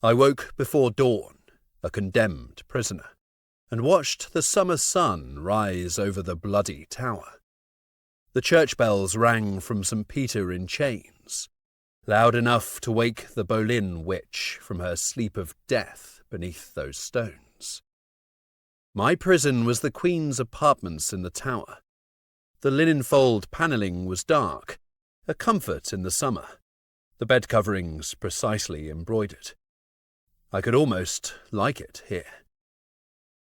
I woke before dawn, a condemned prisoner, and watched the summer sun rise over the bloody tower. The church bells rang from St. Peter in chains, loud enough to wake the Boleyn witch from her sleep of death beneath those stones. My prison was the Queen's apartments in the tower. The linen-fold panelling was dark, a comfort in the summer, the bed coverings precisely embroidered. I could almost like it here.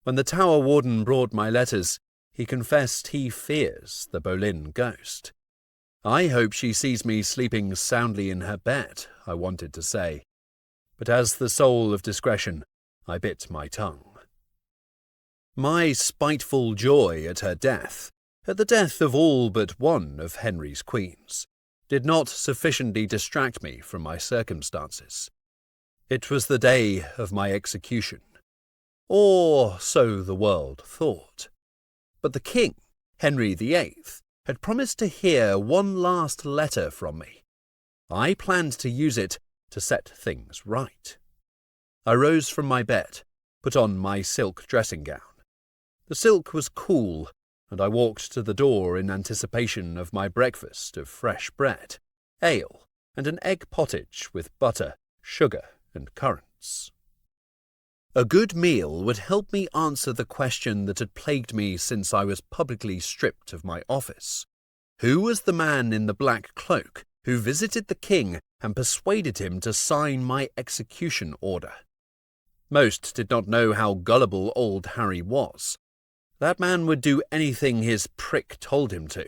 When the tower warden brought my letters, he confessed he fears the Boleyn ghost. I hope she sees me sleeping soundly in her bed, I wanted to say, but as the soul of discretion, I bit my tongue. My spiteful joy at her death, at the death of all but one of Henry's queens, did not sufficiently distract me from my circumstances. It was the day of my execution, or so the world thought. But the king, Henry VIII, had promised to hear one last letter from me. I planned to use it to set things right. I rose from my bed, put on my silk dressing gown. The silk was cool, and I walked to the door in anticipation of my breakfast of fresh bread, ale, and an egg pottage with butter, sugar, and currants. A good meal would help me answer the question that had plagued me since I was publicly stripped of my office. Who was the man in the black cloak who visited the king and persuaded him to sign my execution order? Most did not know how gullible old Harry was. That man would do anything his prick told him to.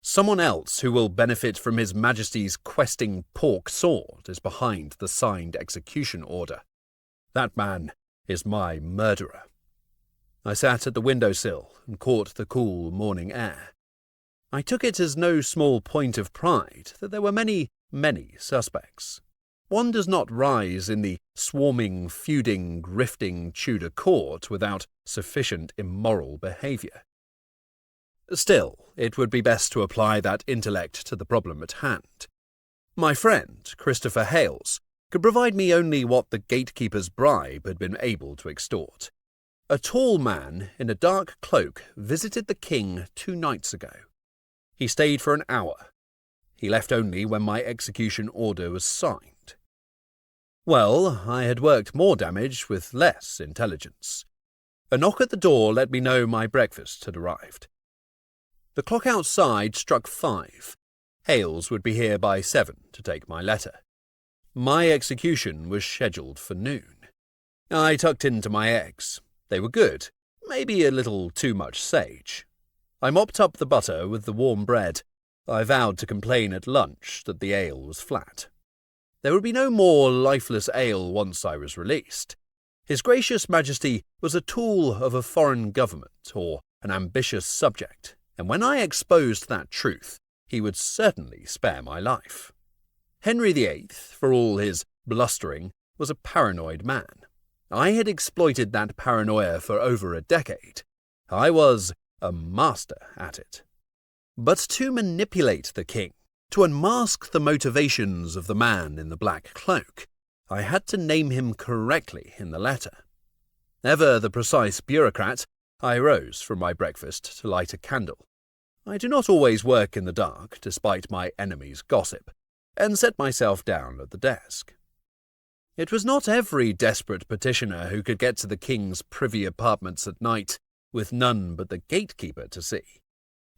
Someone else who will benefit from His Majesty's questing pork sword is behind the signed execution order. That man is my murderer. I sat at the windowsill and caught the cool morning air. I took it as no small point of pride that there were many suspects. One does not rise in the swarming, feuding, grifting Tudor court without sufficient immoral behaviour. Still, it would be best to apply that intellect to the problem at hand. My friend, Christopher Hales, could provide me only what the gatekeeper's bribe had been able to extort. A tall man in a dark cloak visited the king 2 nights ago. He stayed for an hour. He left only when my execution order was signed. Well, I had worked more damage with less intelligence. A knock at the door let me know my breakfast had arrived. The clock outside struck 5. Hales would be here by 7 to take my letter. My execution was scheduled for noon. I tucked into my eggs. They were good, maybe a little too much sage. I mopped up the butter with the warm bread. I vowed to complain at lunch that the ale was flat. There would be no more lifeless ale once I was released. His Gracious Majesty was a tool of a foreign government or an ambitious subject, and when I exposed that truth, he would certainly spare my life. Henry VIII, for all his blustering, was a paranoid man. I had exploited that paranoia for over a decade. I was a master at it. But to manipulate the king, to unmask the motivations of the man in the black cloak, I had to name him correctly in the letter. Ever the precise bureaucrat, I rose from my breakfast to light a candle. I do not always work in the dark, despite my enemy's gossip, and set myself down at the desk. It was not every desperate petitioner who could get to the king's privy apartments at night with none but the gatekeeper to see.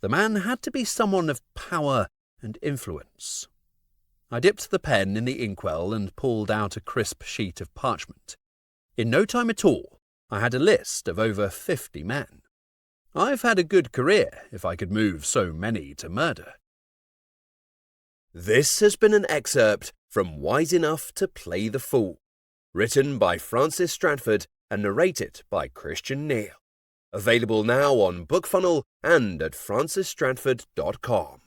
The man had to be someone of power and influence. I dipped the pen in the inkwell and pulled out a crisp sheet of parchment. In no time at all, I had a list of over 50 men. I've had a good career if I could move so many to murder. This has been an excerpt from Wise Enough to Play the Fool, written by Francis Stratford and narrated by Christian Neal. Available now on BookFunnel and at francisstratford.com.